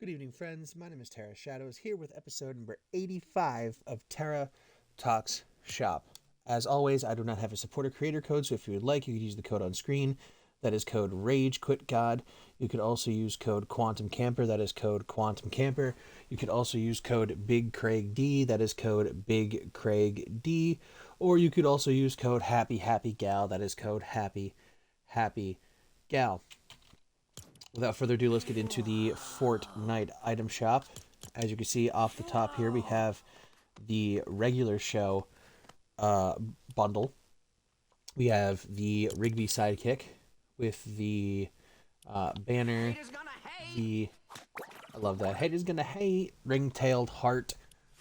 Good evening, friends. My name is Terra Shadows, here with episode number 85 of Terra Talks Shop. As always, I do not have a supporter creator code, so if you would like, you could use the code on screen. That is code RAGEQUITGOD. You could also use code QUANTUMCAMPER. That is code QUANTUMCAMPER. You could also use code BIGCRAIGD. That is code BIGCRAIGD. Or you could also use code HAPPYHAPPYGAL. That is code HAPPYHAPPYGAL. Without further ado, let's get into the Fortnite item shop. As you can see off the top here, we have the regular show bundle. We have the Rigby sidekick with the banner. I love that. Haters gonna hate. Ring-tailed heart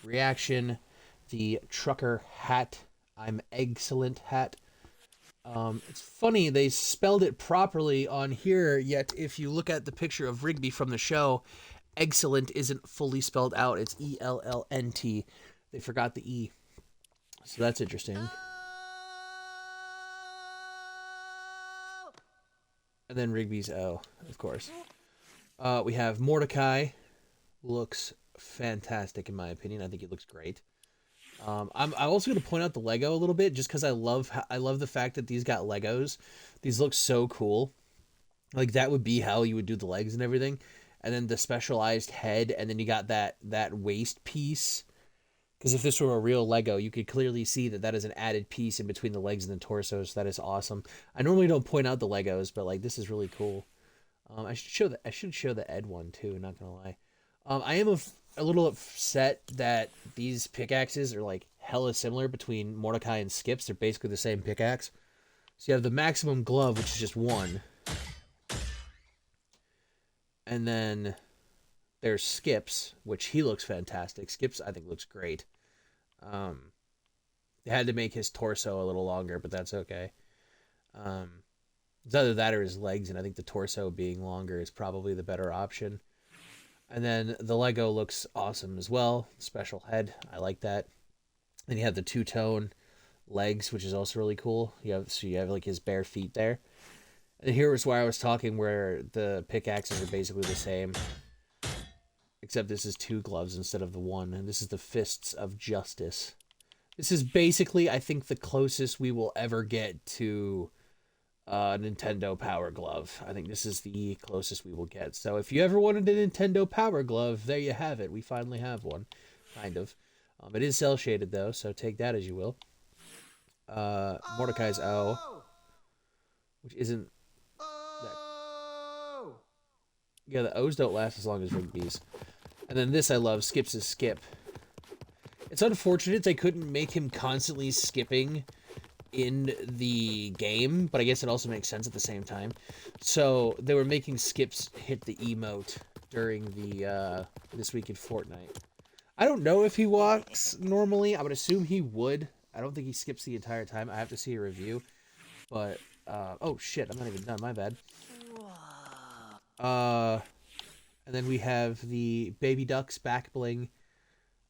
reaction. The trucker hat. I'm excellent hat. It's funny, they spelled it properly on here, yet if you look at the picture of Rigby from the show, excellent isn't fully spelled out. It's ELLNT. They forgot the E. So that's interesting. And then Rigby's O, of course. We have Mordecai. Looks fantastic in my opinion. I think it looks great. I'm also going to point out the Lego a little bit, just because I love the fact that these got Legos. These look so cool. Like, that would be how you would do the legs and everything. And then the specialized head, and then you got that waist piece. Because if this were a real Lego, you could clearly see that that is an added piece in between the legs and the torso, so that is awesome. I normally don't point out the Legos, but, like, this is really cool. I should show the Ed one, too, not going to lie. I am a little upset that these pickaxes are like hella similar between Mordecai and Skips. They're basically the same pickaxe. So you have the maximum glove, which is just one. And then there's Skips, which he looks fantastic. Skips, I think, looks great. They had to make his torso a little longer, but that's okay. It's either that or his legs, and I think the torso being longer is probably the better option. And then the Lego looks awesome as well. Special head. I like that. Then you have the two-tone legs, which is also really cool. You have like his bare feet there. And here was where I was talking, where the pickaxes are basically the same. Except this is two gloves instead of the one. And this is the Fists of Justice. This is basically, I think, the closest we will ever get to Nintendo Power Glove. I think this is the closest we will get. So if you ever wanted a Nintendo Power Glove, there you have it. We finally have one, kind of. It is cel shaded though, so take that as you will. Mordecai's O, which isn't that. Yeah, the O's don't last as long as Rigby's. And then this I love. Skips is Skip. It's unfortunate they couldn't make him constantly skipping in the game, but I guess it also makes sense at the same time. So they were making Skips hit the emote during the This Week in Fortnite. I don't know if he walks normally. I would assume he would. I don't think he skips the entire time. I have to see a review. But oh shit, I'm not even done. My bad. And then we have the Baby Ducks back bling.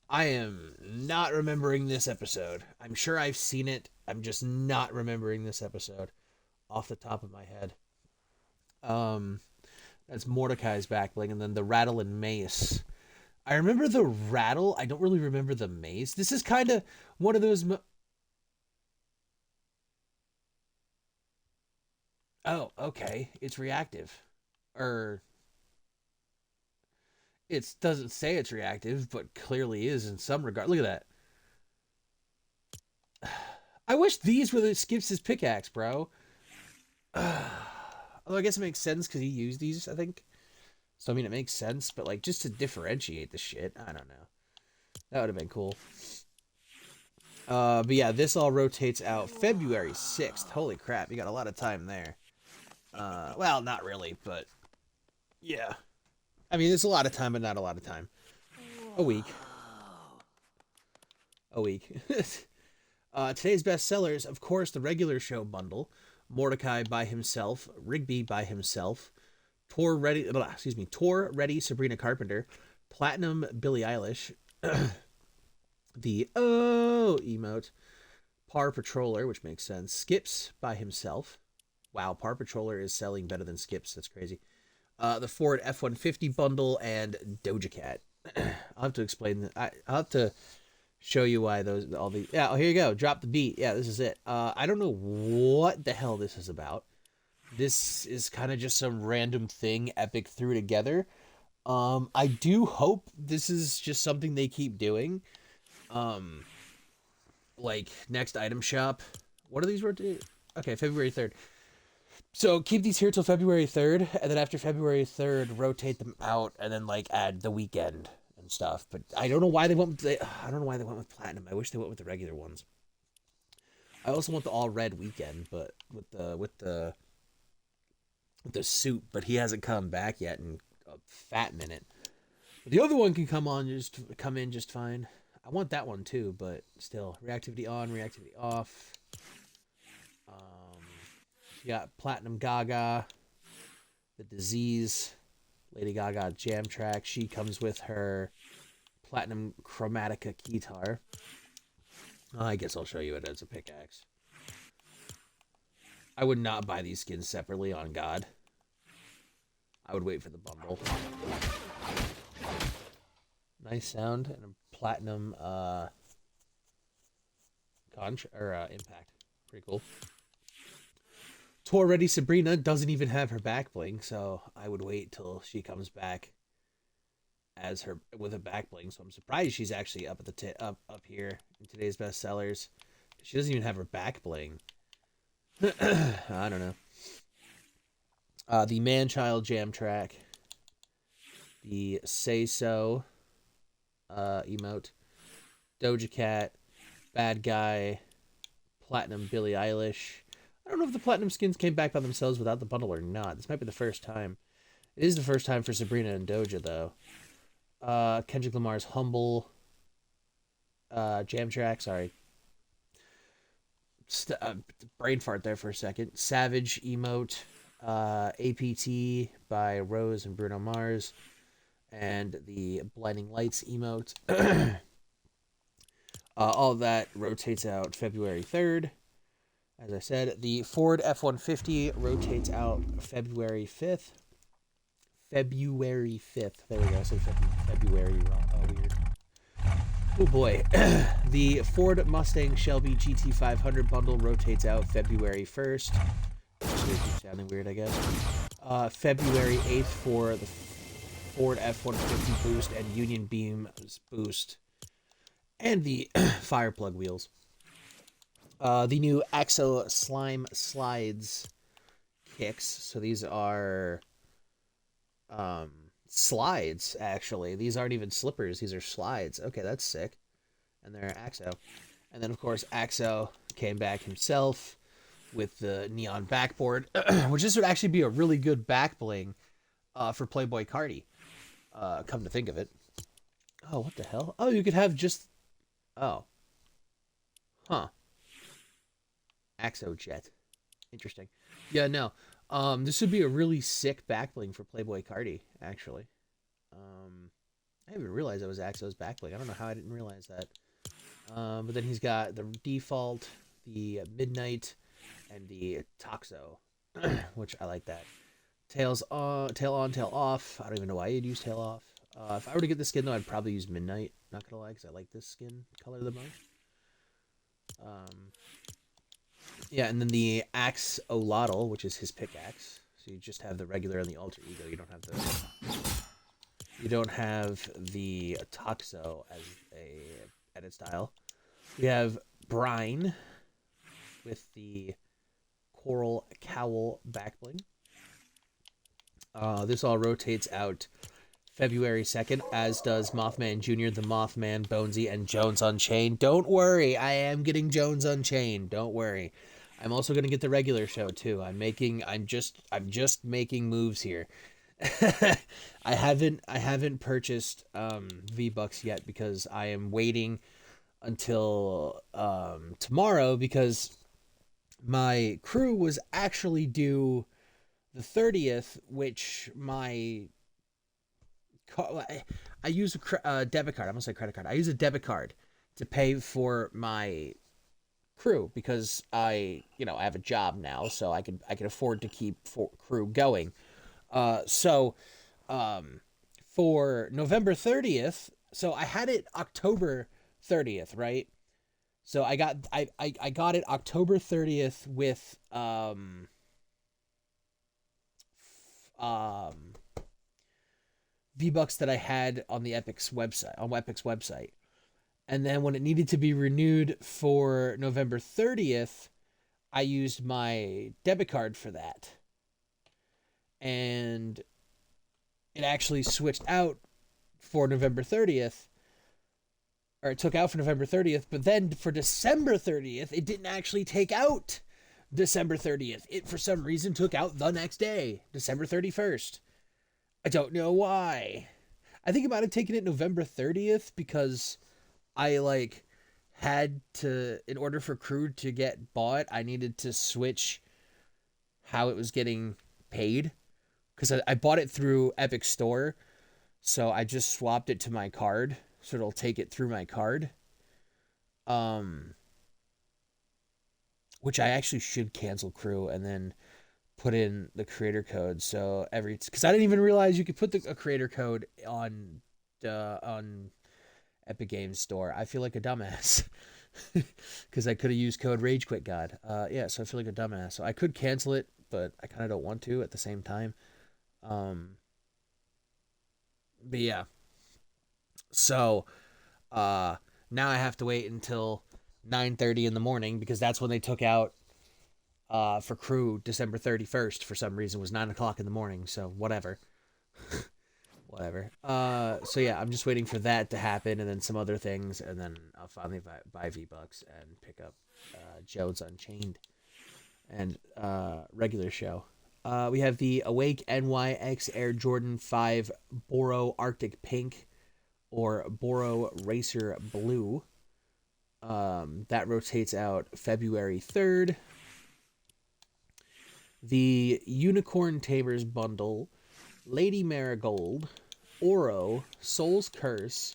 I am not remembering this episode. I'm sure I've seen it. I'm just not remembering this episode off the top of my head. That's Mordecai's back bling, and then the rattle and mace. I remember the rattle. I don't really remember the mace. This is kind of one of those. Oh, okay. It's reactive, or it doesn't say it's reactive, but clearly is in some regard. Look at that. I wish these were the Skips' pickaxe, bro. Although I guess it makes sense because he used these, I think. So, I mean, it makes sense, but, like, just to differentiate the shit, I don't know. That would have been cool. But yeah, this all rotates out February 6th. Holy crap, you got a lot of time there. Well, not really, but yeah. I mean, it's a lot of time, but not a lot of time. A week. Today's best sellers, of course, the regular show bundle. Mordecai by himself, Rigby by himself, Tor Ready Sabrina Carpenter, Platinum Billie Eilish, the oh emote, Par Patroller, which makes sense, Skips by himself. Wow, Par Patroller is selling better than Skips. That's crazy. the Ford F-150 bundle, and Doja Cat. I'll have to explain that. I'll have to show you why those all the yeah. Oh, here you go. Drop the beat. Yeah, this is it. I don't know what the hell this is about. This is kind of just some random thing Epic threw together. I do hope this is just something they keep doing. Like next item shop. What are these rotate? Okay, February 3rd. So keep these here till February 3rd, and then after February 3rd, rotate them out, and then like add the weekend and stuff. But I don't know why they went with I don't know why they went with platinum. I wish they went with the regular ones. I also want the all red weekend, but with the suit, but he hasn't come back yet in a fat minute. But the other one can come in just fine. I want that one too, but still, reactivity on, reactivity off. You got Platinum Gaga, the Disease, Lady Gaga Jam Track. She comes with her Platinum Chromatica Guitar. I guess I'll show you it as a pickaxe. I would not buy these skins separately on God. I would wait for the bundle. Nice sound and a Platinum impact. Pretty cool. Tour ready Sabrina doesn't even have her back bling, so I would wait till she comes back as her with a back bling. So I'm surprised she's actually up at the up here in today's best sellers. She doesn't even have her back bling. I don't know. The Man-Child Jam Track, the Say So emote, Doja Cat, Bad Guy, Platinum Billie Eilish. I don't know if the Platinum skins came back by themselves without the bundle or not. This might be the first time. It is the first time for Sabrina and Doja, though. Kendrick Lamar's Humble. Jam Track, sorry. Brain fart there for a second. Savage emote. APT by Rose and Bruno Mars. And the Blinding Lights emote. All of that rotates out February 3rd. As I said, the Ford F-150 rotates out February 5th. February 5th. There we go. I said February wrong. Oh, weird. Oh, boy. The Ford Mustang Shelby GT500 bundle rotates out February 1st. Which sounding weird, I guess. February 8th for the Ford F-150 boost and Union Beam boost. And the Fireplug wheels. The new Axo Slime Slides kicks. So these are slides, actually. These aren't even slippers. These are slides. Okay, that's sick. And they're Axo. And then, of course, Axo came back himself with the neon backboard, which this would actually be a really good back bling for Playboy Cardi. Come to think of it. Oh, what the hell? Oh, you could have just... Oh. Huh. Axo Jet. Interesting. Yeah, no. This would be a really sick backbling for Playboy Cardi, actually. I didn't even realize that was Axo's backbling. I don't know how I didn't realize that. But then he's got the default, the Midnight, and the Toxo, which I like that. Tail on, tail off. I don't even know why you'd use tail off. If I were to get this skin, though, I'd probably use Midnight. Not gonna lie, because I like this skin color the most. Yeah, and then the Axe Olotl, which is his pickaxe. So you just have the regular and the alter ego. You don't have the Toxo as a edit style. We have Brine with the Coral Cowl backbling. This all rotates out February 2nd, as does Mothman Jr., the Mothman, Bonesy, and Jones Unchained. Don't worry, I am getting Jones Unchained. Don't worry. I'm also gonna get the regular show too. I'm just making moves here. I haven't purchased V-Bucks yet because I am waiting until tomorrow, because my crew was actually due the 30th, which I use a debit card. I almost say credit card. I use a debit card to pay for my crew because I have a job now, so I can afford to keep crew going. So for November 30th, so I had it October 30th, right? So I got it October 30th with um V-Bucks that I had on the Epic's website. And then when it needed to be renewed for November 30th, I used my debit card for that. And it actually switched out for November 30th, or it took out for November 30th, but then for December 30th, it didn't actually take out December 30th. It, for some reason, took out the next day, December 31st. I don't know why. I think it might have taken it November 30th because I, like, had to, in order for Crude to get bought, I needed to switch how it was getting paid. Because I bought it through Epic Store, so I just swapped it to my card, so it'll take it through my card. Which I actually should cancel Crew and then put in the creator code. So because I didn't even realize you could put a creator code on Epic Games Store. I feel like a dumbass because I could have used code RAGEQUITGOD. Yeah, so I feel like a dumbass. So I could cancel it, but I kind of don't want to at the same time. But yeah. So now I have to wait until 9:30 in the morning because that's when they took out for Crew December 31st for some reason. It was 9 o'clock in the morning, so whatever. Whatever. So yeah, I'm just waiting for that to happen and then some other things, and then I'll finally buy V-Bucks and pick up Jodes Unchained and regular show. We have the Awake NYX Air Jordan 5 Boro Arctic Pink or Boro Racer Blue. That rotates out February 3rd. The Unicorn Tamers Bundle, Lady Marigold, Oro, Soul's Curse,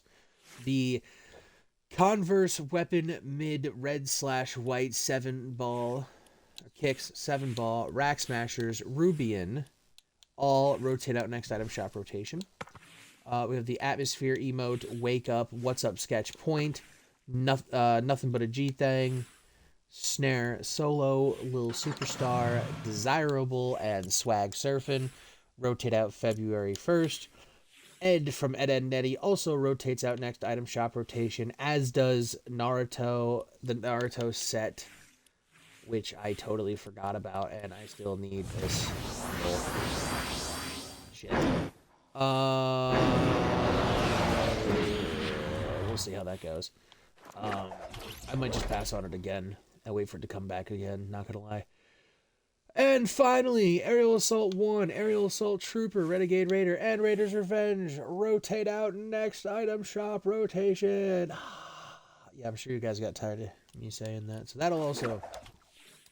the Converse Weapon Mid Red/White 7-ball, Kicks 7-ball, Rack Smashers, Rubian, all rotate out next item shop rotation. We have the Atmosphere emote, Wake Up, What's Up Sketch Point, Nothing But a G-Thing, Snare Solo, Lil Superstar, Desirable, and Swag Surfin' rotate out February 1st. Ed from Ed Netty also rotates out next item shop rotation, as does Naruto, the Naruto set, which I totally forgot about, and I still need this. Shit. We'll see how that goes. I might just pass on it again and wait for it to come back again, not gonna lie. And finally, Aerial Assault 1, Aerial Assault Trooper, Renegade Raider, and Raider's Revenge rotate out next item shop rotation. Yeah, I'm sure you guys got tired of me saying that. So that'll also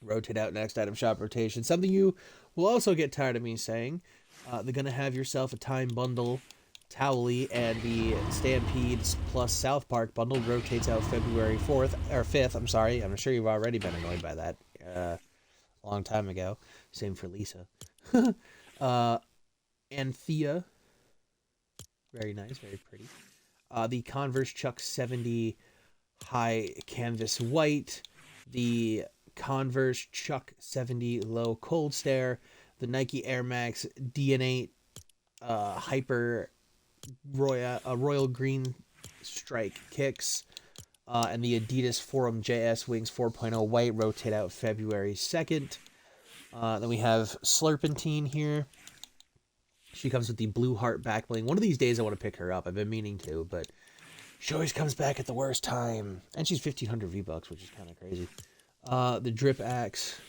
rotate out next item shop rotation. Something you will also get tired of me saying. They're going to have yourself a Time Bundle, Towley, and the Stampede plus South Park bundle rotates out February 4th, or 5th, I'm sorry. I'm sure you've already been annoyed by that a long time ago. Same for Lisa. Anthea. Very nice, very pretty. The Converse Chuck 70 High Canvas White. The Converse Chuck 70 Low Cold Stare. The Nike Air Max DNA Hyper Royal Green Strike Kicks, and the Adidas Forum JS Wings 4.0 White rotate out February 2nd. Then we have Slurpentine here. She comes with the Blue Heart back bling. One of these days I want to pick her up. I've been meaning to, but she always comes back at the worst time. And she's 1,500 V-Bucks, which is kind of crazy. The Drip Axe.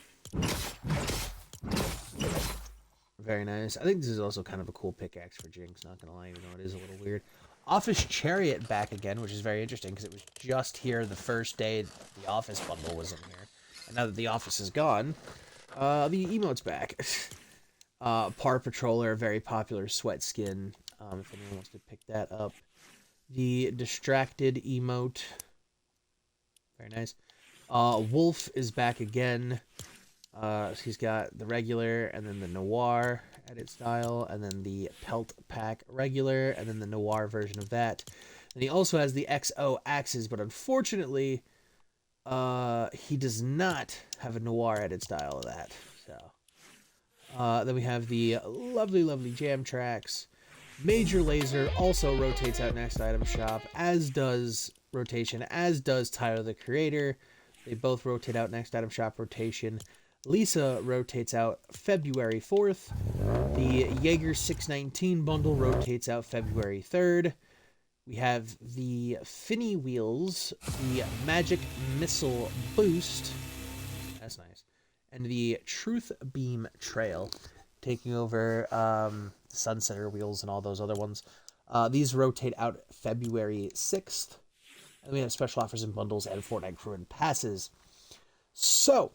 Very nice. I think this is also kind of a cool pickaxe for Jinx, not gonna lie, even though it is a little weird. Office Chariot back again, which is very interesting because it was just here the first day the Office bundle was in here. And now that the Office is gone, the emote's back. Par Patroller, very popular sweat skin, if anyone wants to pick that up. The Distracted emote. Very nice. Wolf is back again. He's got the regular and then the noir edit style, and then the Pelt Pack regular, and then the Noir version of that. And he also has the XO Axes, but unfortunately, he does not have a Noir edit style of that. So, then we have the lovely, lovely Jam Tracks. Major Laser also rotates out next item shop, as does Rotation, as does Tyler the Creator. They both rotate out next item shop rotation. Lisa rotates out February 4th. The Jaeger 619 bundle rotates out February 3rd. We have the Finny Wheels, the Magic Missile Boost. That's nice. And the Truth Beam Trail, taking over Sunsetter Wheels and all those other ones. These rotate out February 6th. And we have special offers and bundles and Fortnite Crew and passes. So,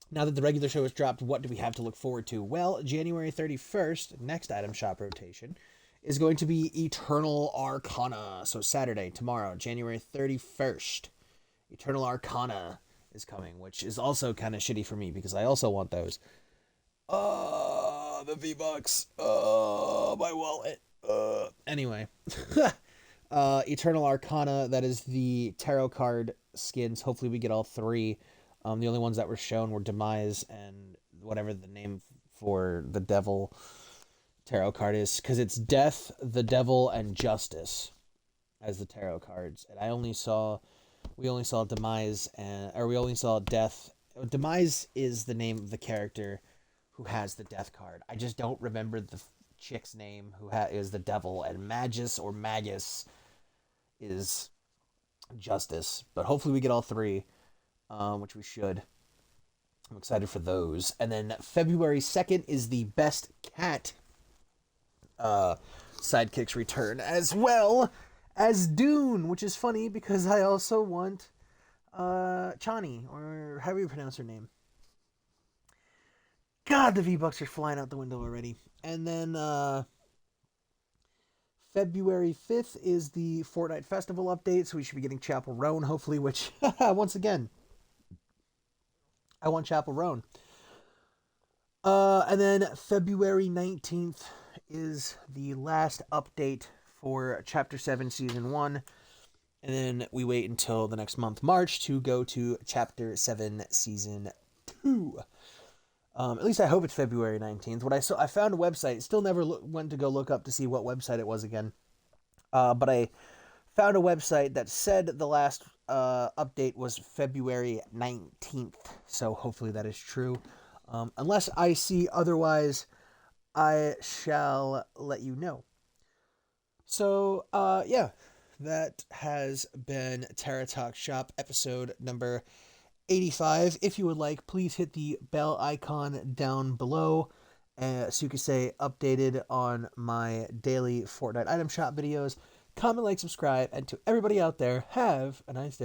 now that the regular show has dropped, what do we have to look forward to? Well, January 31st, next item shop rotation, is going to be Eternal Arcana. So Saturday, tomorrow, January 31st, Eternal Arcana is coming, which is also kind of shitty for me because I also want those. The V-Bucks. My wallet. Anyway. Eternal Arcana, that is the tarot card skins. Hopefully we get all three. The only ones that were shown were Demise and whatever the name for the Devil tarot card is, because it's Death, the Devil, and Justice as the tarot cards. And we only saw Demise, we only saw Death. Demise is the name of the character who has the Death card. I just don't remember the chick's name who is the Devil, and Magus or Magus is Justice. But hopefully we get all three, which we should. I'm excited for those. And then February 2nd is the Best Cat sidekicks return, as well as Dune, which is funny because I also want Chani, or how do you pronounce her name? God, the V-Bucks are flying out the window already. And then February 5th is the Fortnite Festival update, so we should be getting Chapel Roan, hopefully, which, once again, I want Chapel Roan. And then February 19th is the last update for Chapter 7 Season 1. And then we wait until the next month, March, to go to Chapter 7 Season 2. At least I hope it's February 19th. I found a website. Still never went to go look up to see what website it was again. But I found a website that said the last update was February 19th. So hopefully that is true. Unless I see otherwise, I shall let you know. So, yeah, that has been Terra Talk Shop episode number 85. If you would like, please hit the bell icon down below so you can stay updated on my daily Fortnite item shop videos. Comment, like, subscribe, and to everybody out there, have a nice day.